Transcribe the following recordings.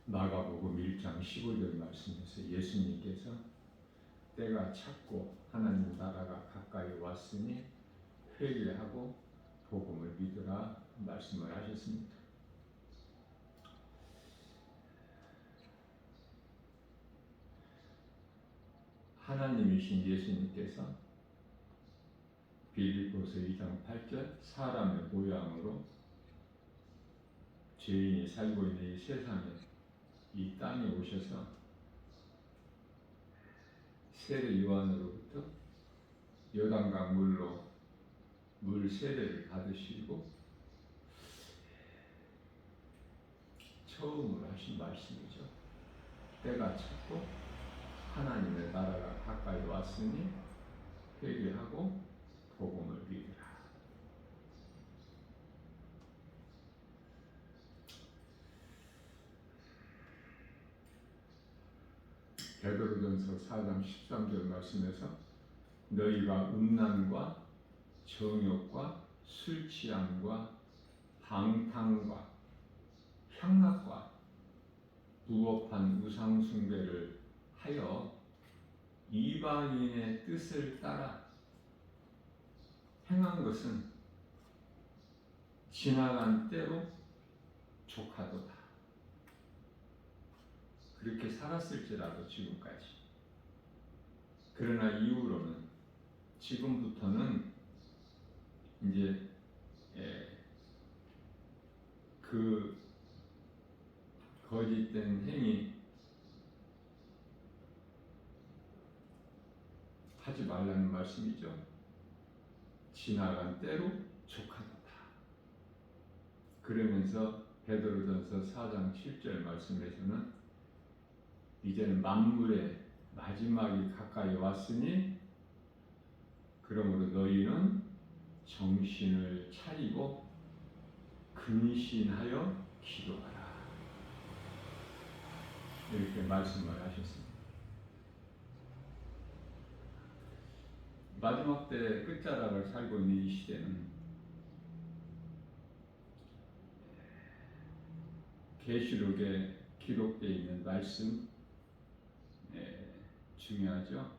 마가복음 1장 15절 말씀에서 예수님께서 때가 찼고 하나님 나라가 가까이 왔으니 회개하고 복음을 믿으라 말씀을 하셨습니다. 하나님이신 예수님께서 빌립보서 2장 8절 사람의 모양으로 죄인이 살고 있는 이 세상에 이 땅에 오셔서 세례 요한으로부터 요단강 물로 물 세례를 받으시고 처음으로 하신 말씀이죠. 때가 찼고 하나님의 나라가 가까이 왔으니 회개하고 복음을 믿으라. 베드로전서 4장 13절 말씀에서 너희가 음란과 정욕과 술 취함과 방탕과 향락과 부업한 우상 숭배를 하여 이방인의 뜻을 따라 행한 것은 지나간 때로 족하도다. 그렇게 살았을지라도 지금까지. 그러나 이후로는 지금부터는 이제 그 거짓된 행위 하지 말라는 말씀이죠. 지나간 때로 족하도다. 그러면서 베드로전서 4장 7절 말씀에서는 이제는 만물의 마지막이 가까이 왔으니 그러므로 너희는 정신을 차리고 근신하여 기도하라. 이렇게 말씀을 하셨습니다. 마지막 때 끝자락을 살고 있는 이 시대는 계시록에 기록되어 있는 말씀 중요하죠.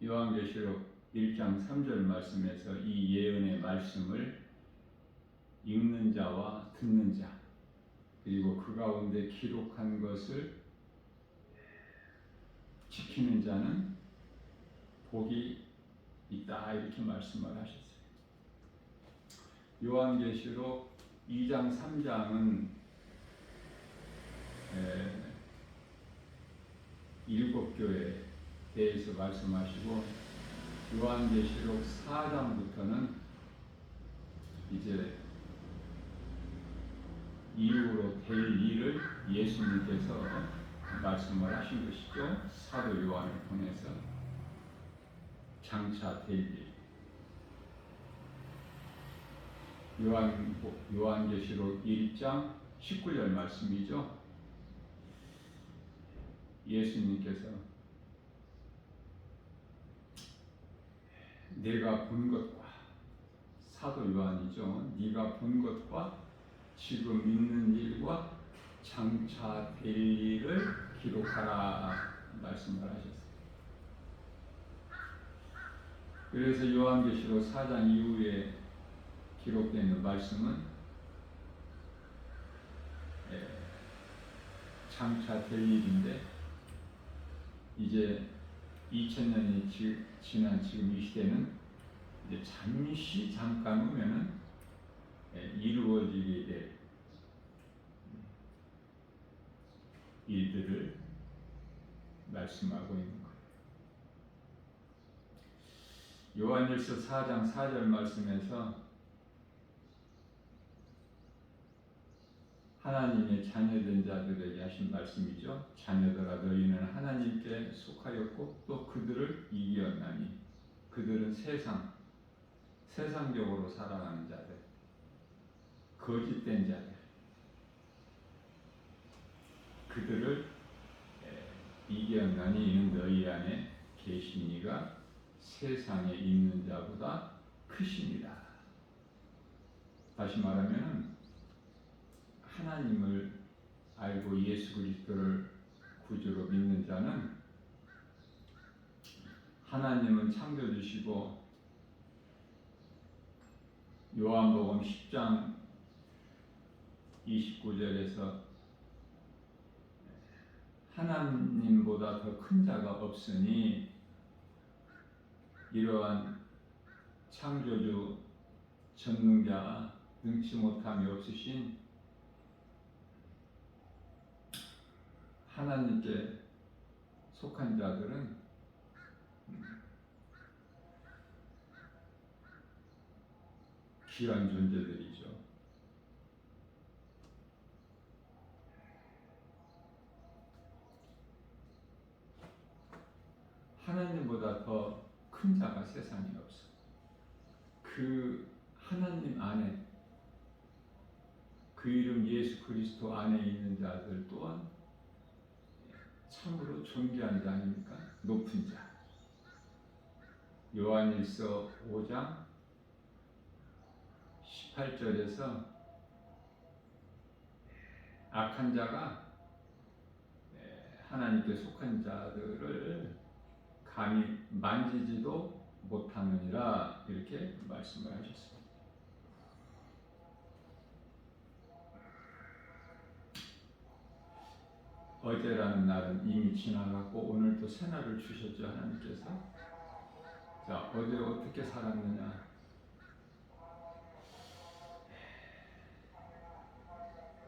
요한계시록 1장 3절 말씀에서 이 예언의 말씀을 읽는 자와 듣는 자 그리고 그 가운데 기록한 것을 지키는 자는 복이 있다 이렇게 말씀을 하셨어요. 요한계시록 2장 3장은 7교회에 대해서 말씀하시고 요한계시록 4장부터는 이제 이후로 될 일을 예수님께서 말씀을 하신 것이죠. 사도 요한을 통해서 장차 될 일. 요한계시록 1장 19절 말씀이죠. 예수님께서 내가 본 것과 사도 요한이죠. 네가 본 것과 지금 있는 일과 장차 될 일을 기록하라 말씀을 하셨어요. 그래서 요한계시록 4장 이후에 기록되는 말씀은 장차 될 일인데 이제 2000년이 지난 지금 이 시대는 이제 잠깐 후면은 이루어지게 될 일들을 말씀하고 있는 거예요. 요한일서 4장 4절 말씀에서 하나님의 자녀된 자들에게 하신 말씀이죠. 자녀들아 너희는 하나님께 속하였고 또 그들을 이겼나니 그들은 세상적으로 살아가는 자들, 거짓된 자들, 그들을 이겼나니 이는 너희 안에 계신 이가 세상에 있는 자보다 크십니다. 다시 말하면 하나님을 알고 예수 그리스도를 구주로 믿는 자는 하나님은 창조주시고 요한복음 10장 29절에서 하나님보다 더 큰 자가 없으니 이러한 창조주 전능자 능치 못함이 없으신 하나님께 속한 자들은 귀한 존재들이죠. 하나님보다 더 큰 자가 세상에 없어. 그 하나님 안에 그 이름 예수 그리스도 안에 있는 자들 또한 참으로 존귀한 자 아닙니까? 높은 자. 요한일서 5장 18절에서 악한 자가 하나님께 속한 자들을 감히 만지지도 못하느니라 이렇게 말씀을 하셨습니다. 어제라는 날은 이미 지나갔고 오늘 또 새날을 주셨죠, 하나님께서. 자, 어제 어떻게 살았느냐?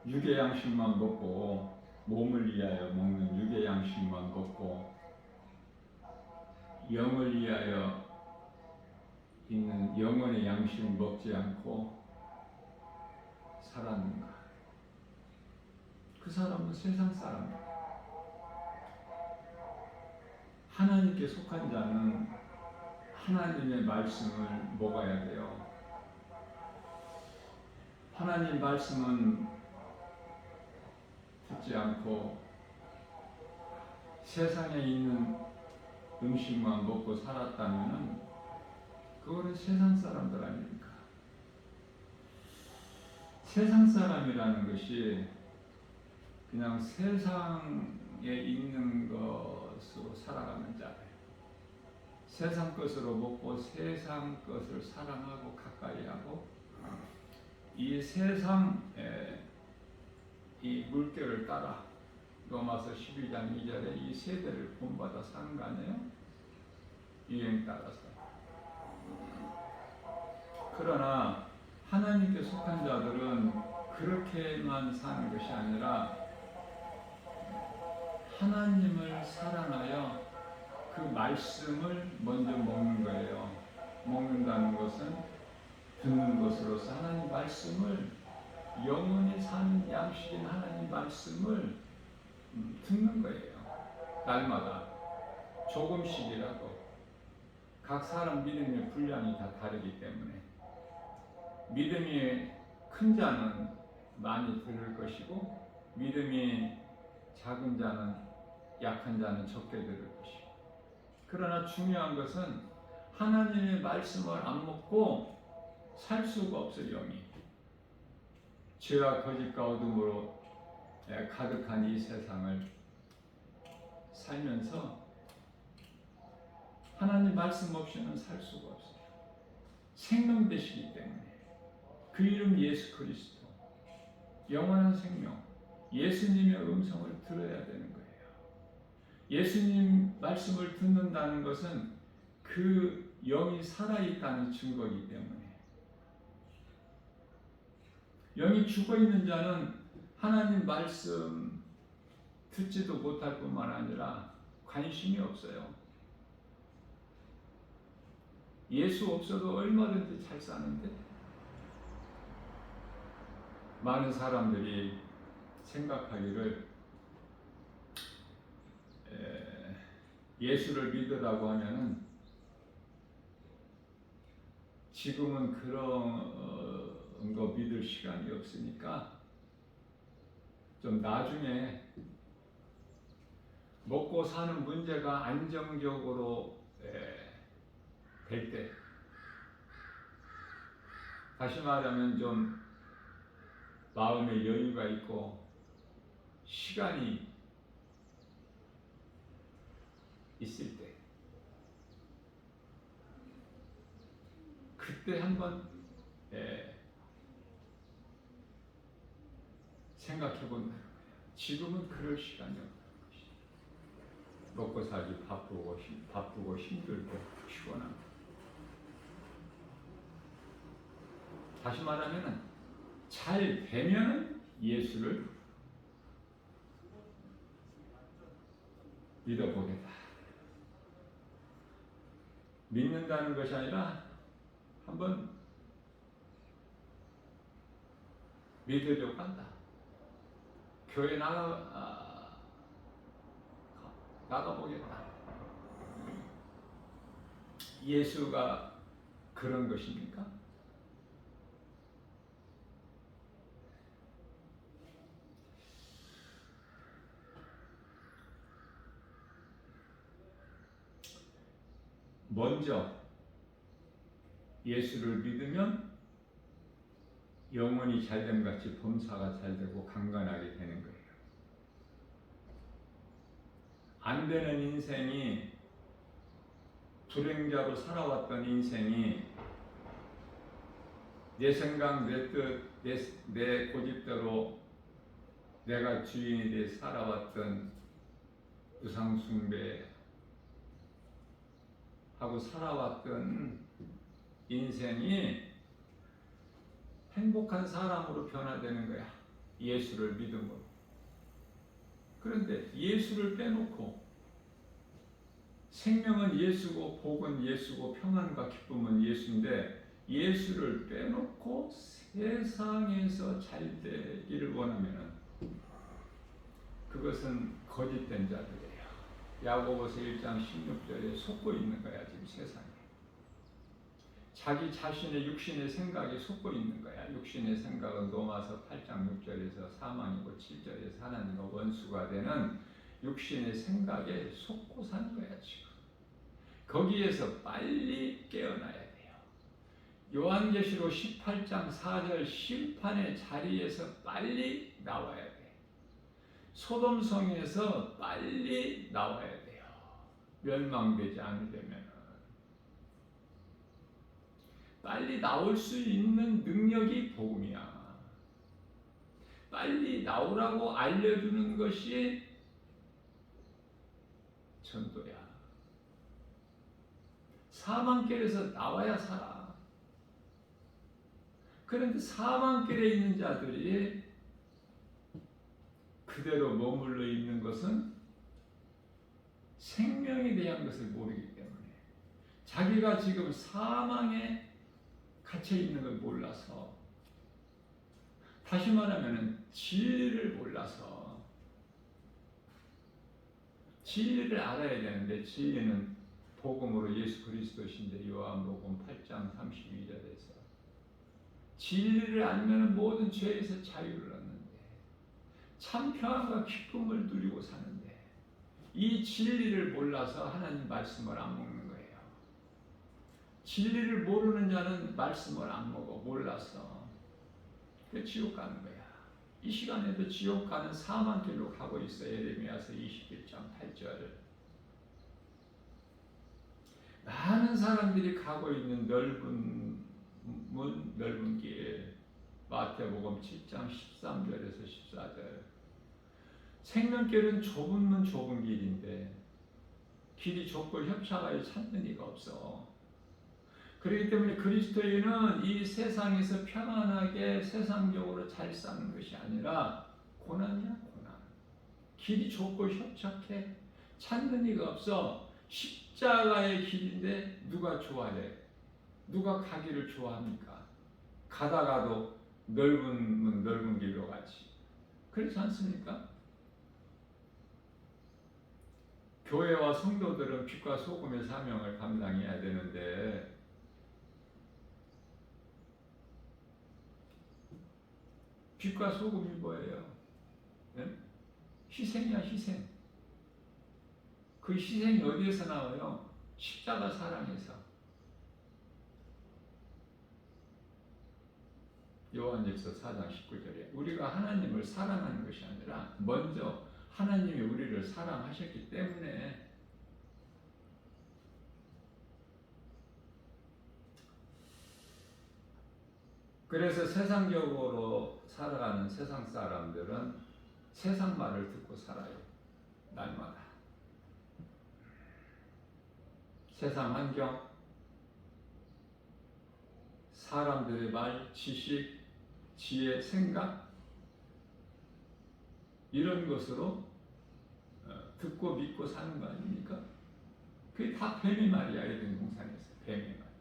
육의 양식만 먹고 몸을 위하여 먹는 육의 양식만 먹고 영을 위하여 있는 영혼의 양식을 먹지 않고 살았는가? 그 사람은 세상 사람이에요. 하나님께 속한 자는 하나님의 말씀을 먹어야 돼요. 하나님 말씀은 듣지 않고 세상에 있는 음식만 먹고 살았다면 그거는 세상 사람들 아닙니까? 세상 사람이라는 것이 그냥 세상에 있는 것으로 살아가는 자예요. 세상 것으로 먹고 세상 것을 사랑하고 가까이하고 이 세상의 이 물결을 따라 로마서 12장 2절에 이 세대를 본받아 사는 거 아니에요? 유행 따라서. 그러나 하나님께 속한 자들은 그렇게만 사는 것이 아니라 하나님을 사랑하여 그 말씀을 먼저 먹는 거예요. 먹는다는 것은 듣는 것으로서 하나님 말씀을 영원히 사는 양식인 하나님 말씀을 듣는 거예요. 날마다 조금씩이라도. 각 사람 믿음의 분량이 다 다르기 때문에 믿음이 큰 자는 많이 들을 것이고 믿음이 작은 자는 약한 자는 적게 들을 것이고 그러나 중요한 것은 하나님의 말씀을 안 먹고 살 수가 없어요. 영이 죄와 거짓과 어둠으로 가득한 이 세상을 살면서 하나님 말씀 없이는 살 수가 없어요. 생명 되시기 때문에 그 이름 예수 그리스도 영원한 생명 예수님의 음성을 들어야 되는 거예요. 예수님 말씀을 듣는다는 것은 그 영이 살아있다는 증거이기 때문에 영이 죽어있는 자는 하나님 말씀 듣지도 못할 뿐만 아니라 관심이 없어요. 예수 없어도 얼마든지 잘 사는데 많은 사람들이 생각하기를 예수를 믿으라고 하면은 지금은 그런 거 믿을 시간이 없으니까 좀 나중에 먹고 사는 문제가 안정적으로 될 때, 다시 말하면 좀 마음의 여유가 있고 시간이 있을 때 그때 한번 생각해 본다는 거예요. 지금은 그럴 시간이 없다는 것이죠. 먹고 살기 바쁘고 힘들고 피곤한. 다시 말하면 잘 되면 예수를 믿어보겠다. 믿는다는 것이 아니라 한번 믿으려고 한다. 교회 나가보겠다. 예수가 그런 것입니까? 먼저 예수를 믿으면 영혼이 잘됨 같이 범사가 잘되고 강건하게 되는 거예요. 안 되는 인생이, 불행자로 살아왔던 인생이 내 생각, 내 뜻, 내 고집대로 내가 주인이 돼 살아왔던 우상숭배 하고 살아왔던 인생이 행복한 사람으로 변화되는 거야. 예수를 믿음으로. 그런데 예수를 빼놓고, 생명은 예수고 복은 예수고 평안과 기쁨은 예수인데 예수를 빼놓고 세상에서 잘 되기를 원하면 그것은 거짓된 자들이에요. 야고보서 1장 16절에 속고 있는 거야. 지금 세상에 자기 자신의 육신의 생각에 속고 있는 거야. 육신의 생각은 로마서 8장 6절에서 사망이고 7절에서 하나님과 원수가 되는 육신의 생각에 속고 사는 거야. 지금 거기에서 빨리 깨어나야 돼요. 요한계시록 18장 4절 심판의 자리에서 빨리 나와야 돼. 소돔성에서 빨리 나와야 돼요. 멸망되지 않으려면 빨리 나올 수 있는 능력이 복음이야. 빨리 나오라고 알려주는 것이 전도야. 사망길에서 나와야 살아. 그런데 사망길에 있는 자들이 그대로 머물러 있는 것은 생명에 대한 것을 모르기 때문에, 자기가 지금 사망에 갇혀 있는 걸 몰라서, 다시 말하면 진리를 몰라서, 진리를 알아야 되는데 진리는 복음으로 예수 그리스도신데 요한복음 8장 32절에서 진리를 알면 모든 죄에서 자유를 얻는데 참 평안과 기쁨을 누리고 사는데, 이 진리를 몰라서 하나님 말씀을 안 먹는 거예요. 진리를 모르는 자는 말씀을 안 먹어. 몰라서. 그 지옥 가는 거야. 이 시간에도 지옥 가는 사망길로 가고 있어. 예레미야서 21장 8절. 많은 사람들이 가고 있는 넓은 문, 넓은 길. 마태복음 7장 13절에서 14절. 생명길은 좁은 문, 좁은 길인데 길이 좁고 협착하여 찾는 이가 없어. 그렇기 때문에 그리스도인은 이 세상에서 평안하게 세상적으로 잘 사는 것이 아니라 고난이야, 고난. 길이 좁고 협착해 찾는 이가 없어. 십자가의 길인데 누가 좋아해? 누가 가기를 좋아합니까? 가다가도 넓은 문, 넓은 길로 가지. 그렇지 않습니까? 교회와 성도들은 빛과 소금의 사명을 감당해야 되는데 빛과 소금이 뭐예요? 네? 희생이야, 희생. 그 희생이 어디에서 나와요? 십자가 사랑에서. 요한일서 4장 19절에 우리가 하나님을 사랑하는 것이 아니라 먼저 하나님이 우리를 사랑하셨기 때문에 그래서 세상적으로 살아가는 세상 사람들은 세상 말을 듣고 살아요. 날마다. 세상 환경, 사람들의 말, 지식, 지혜, 생각 이런 것으로 듣고 믿고 사는 거 아닙니까? 그게 다 뱀의 말이야. 에덴 동산에서 뱀의 말.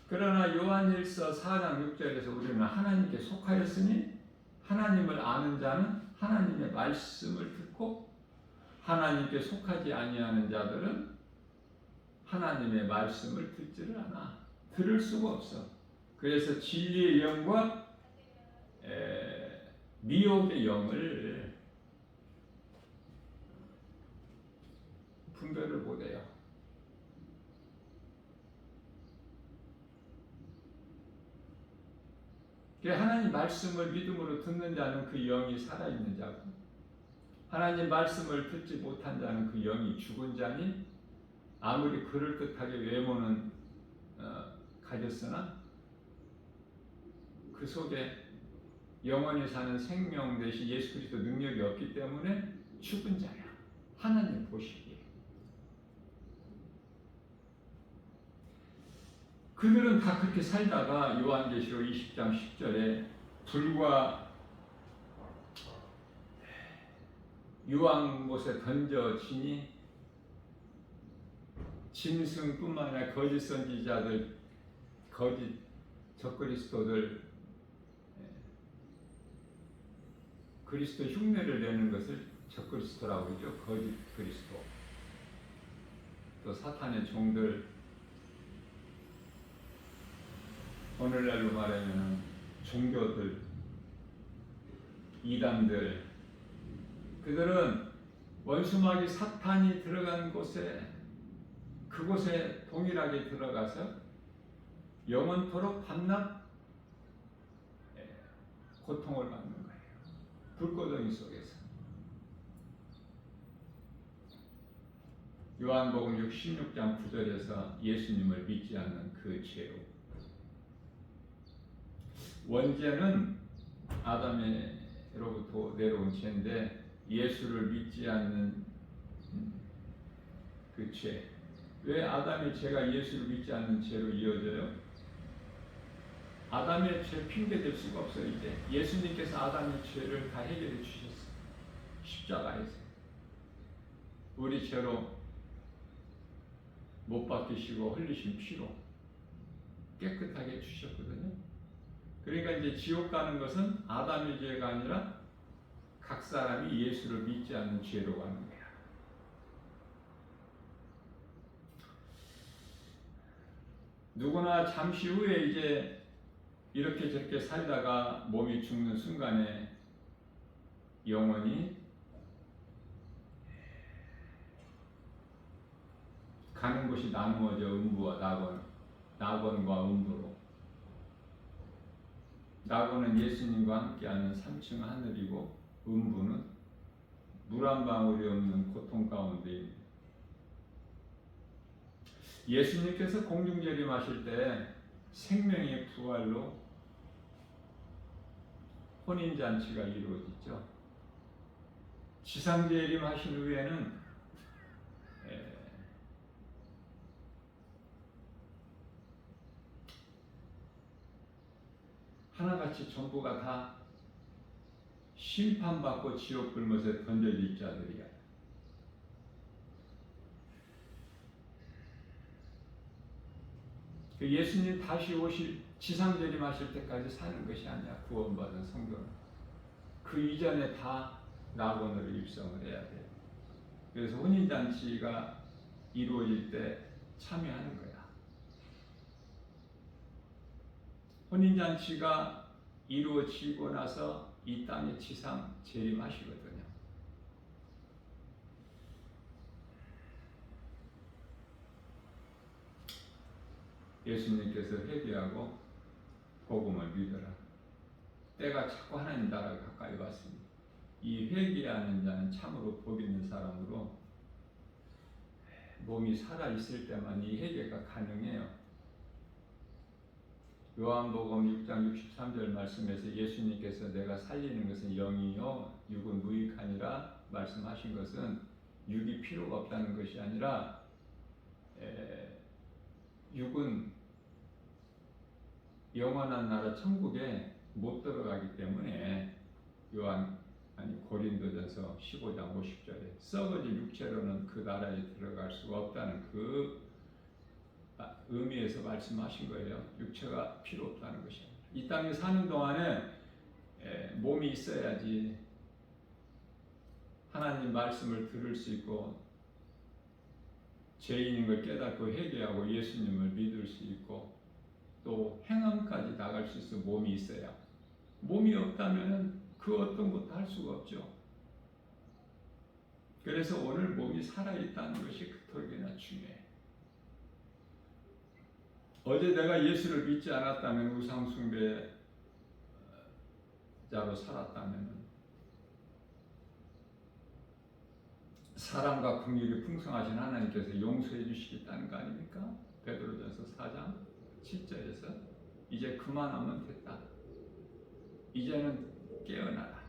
그러나 요한일서 4장 6절에서 우리는 하나님께 속하였으니 하나님을 아는 자는 하나님의 말씀을 듣고 하나님께 속하지 아니하는 자들은 하나님의 말씀을 듣지를 않아. 들을 수가 없어. 그래서 진리의 영과 미혹의 영을 분별을 못해요. 하나님 말씀을 믿음으로 듣는 자는 그 영이 살아있는 자고 하나님 말씀을 듣지 못한 자는 그 영이 죽은 자니 아무리 그럴듯하게 외모는 가졌으나 그 속에 영원히 사는 생명 대신 예수 그리스도 능력이 없기 때문에 죽은 자야. 하나님 보시기에. 그들은 다 그렇게 살다가 요한계시록 20장 10절에 불과 유황못에 던져지니 짐승뿐만 아니라 거짓 선지자들, 거짓 적그리스도들 그리스도 흉내를 내는 것을 적그리스도라고 하죠. 거짓 그리스도. 또 사탄의 종들, 오늘날로 말하면 종교들, 이단들, 그들은 원수마귀 사탄이 들어간 곳에 그곳에 동일하게 들어가서 영원토록 밤낮 고통을 받는 거예요. 불꽃덩이 속에서. 요한복음 16장 9절에서 예수님을 믿지 않는 그 죄로 원죄는 아담으로부터 내려온 죄인데 예수를 믿지 않는 그 죄. 왜 아담의 죄가 예수를 믿지 않는 죄로 이어져요? 아담의 죄 핑계댈 수가 없어요. 이제 예수님께서 아담의 죄를 다 해결해 주셨어요. 십자가에서 우리 죄로 못 박히시고 흘리신 피로 깨끗하게 주셨거든요. 그러니까 이제 지옥 가는 것은 아담의 죄가 아니라 각 사람이 예수를 믿지 않는 죄로 가는 거야. 누구나 잠시 후에 이제 이렇게 저렇게 살다가 몸이 죽는 순간에 영원히 가는 곳이 나누어져 음부와 낙원과 음부로. 낙원은 예수님과 함께하는 3층 하늘이고 음부는 물 한 방울이 없는 고통 가운데입니다. 예수님께서 공중재림하실 때 생명의 부활로 혼인잔치가 이루어지죠. 지상재림하신 후에는 하나같이 전부가 다 심판받고 지옥 불못에 던져질 자들이야. 예수님 다시 오실 지상재림하실 때까지 사는 것이 아니야. 구원받은 성도는 그 이전에 다 낙원으로 입성을 해야 돼. 그래서 혼인잔치가 이루어질 때 참여하는 거야. 혼인잔치가 이루어지고 나서 이 땅에 지상 재림하시거든요. 예수님께서 회개하고 복음을 믿어라. 때가 자꾸 하나님 나라가 가까이 왔으니 이 회개하는 자는 참으로 복 있는 사람으로 몸이 살아 있을 때만 이 회개가 가능해요. 요한복음 6장 63절 말씀에서 예수님께서 내가 살리는 것은 영이요 육은 무익하니라 말씀하신 것은 육이 필요가 없다는 것이 아니라 육은 영원한 나라 천국에 못 들어가기 때문에 고린도전서 15장 50절에 썩어진 육체로는 그 나라에 들어갈 수가 없다는 그 의미에서 말씀하신 거예요. 육체가 필요 없다는 것이 아니라 이 땅에 사는 동안에 몸이 있어야지 하나님 말씀을 들을 수 있고 죄인인 걸 깨닫고 회개하고 예수님을 믿을 수 있고 또 행함까지 나갈 수 있어 몸이 있어야. 몸이 없다면 그 어떤 것도 할 수가 없죠. 그래서 오늘 몸이 살아있다는 것이 그토록이나 중요해. 어제 내가 예수를 믿지 않았다면 우상숭배자로 살았다면 사랑과 긍휼이 풍성하신 하나님께서 용서해 주시겠다는 거 아닙니까? 베드로전서 4장 7절에서 이제 그만하면 됐다. 이제는 깨어나라.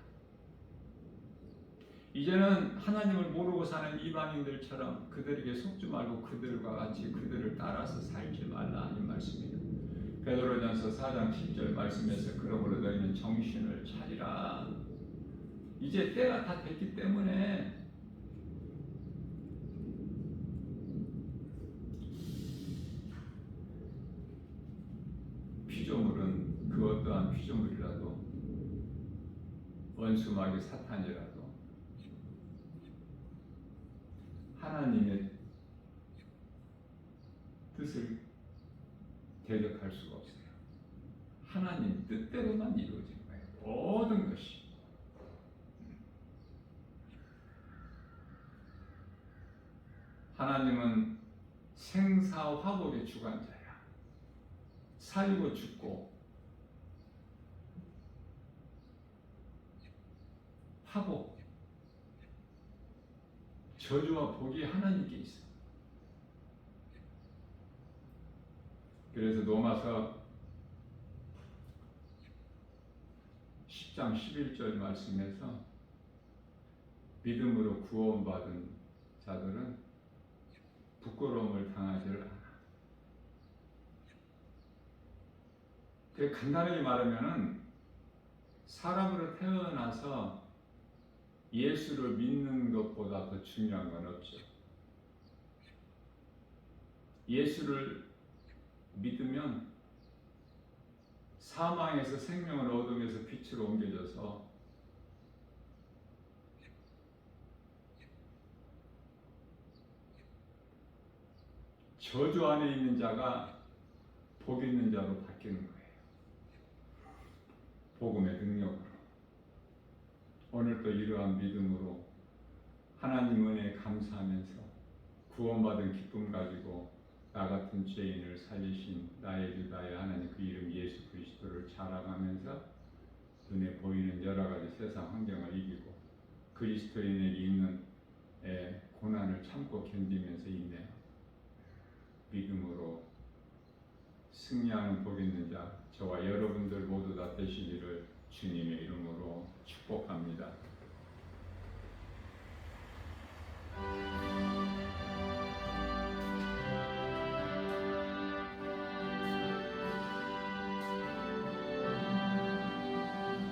이제는 하나님을 모르고 사는 이방인들처럼 그들에게 속지 말고 그들과 같이 그들을 따라서 살지 말라 이 말씀이에요. 베드로전서 4장 10절 말씀에서 그러므로 너희는 정신을 차리라. 이제 때가 다 됐기 때문에 피조물은 그 어떠한 피조물이라도 원수마귀 사탄이라도 하나님의 뜻을 대적할 수가 없어요. 하나님 뜻대로만 이루어진 거예요. 모든 것이. 하나님은 생사화복의 주관자야. 살고 죽고 화복, 저주와 복이 하나님께 있어. 그래서 로마서 10장 11절 말씀에서 믿음으로 구원받은 자들은 부끄러움을 당하지를 않아. 간단하게 말하면은 사람으로 태어나서 예수를 믿는 것보다 더 중요한 건 없죠. 예수를 믿으면 사망에서 생명을 얻으면서 빛으로 옮겨져서 저주 안에 있는 자가 복 있는 자로 바뀌는 거예요. 복음의 능력으로. 오늘도 이러한 믿음으로 하나님 은혜에 감사하면서 구원받은 기쁨 가지고 나 같은 죄인을 살리신 나의 주 나의 하나님 그 이름 예수 그리스도를 자랑하면서 눈에 보이는 여러 가지 세상 환경을 이기고 그리스도인에게 있는 고난을 참고 견디면서 인내하고 믿음으로 승리하는 복 있는 자 저와 여러분들 모두 다